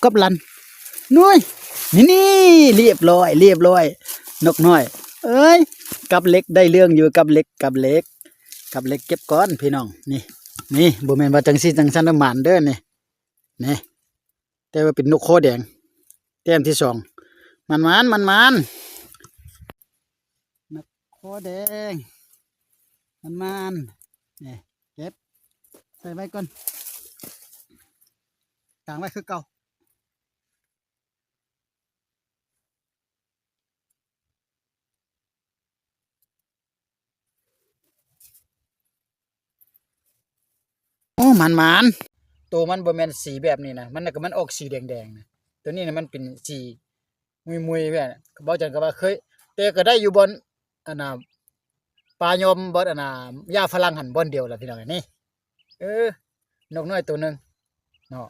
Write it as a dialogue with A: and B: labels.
A: กับลันนุ้ยนี่เรียบร้อยนกน้อยเอ้ยกับเล็กได้เรื่องอยู่กับเล็กเก็บก้อนพี่น้องนี่บ่แม่นว่าจังซี่จังซั่นน้ำมันเด้อนี่แต่ว่าเป็นนกคอแดงแต้มที่สองมันนกคอแดงมันนี่เก็บใส่ไว้ก่อนกางไว้คือเก่าโอ้มันตัวมันบ่แม่นสีแบบนี้นะมันออกสีแดงๆนะตัวนี้นะมันเป็นสีมุยๆแบบบ่จังก็ว่าเคยแต่ก็ได้อยู่บนอันน่ะปลายมบ่อันน่ะหญ้าฝรั่งหั่นบ่อนเดียวล่ะพี่น้องนี่นกน้อยตัวหนึงเนาะ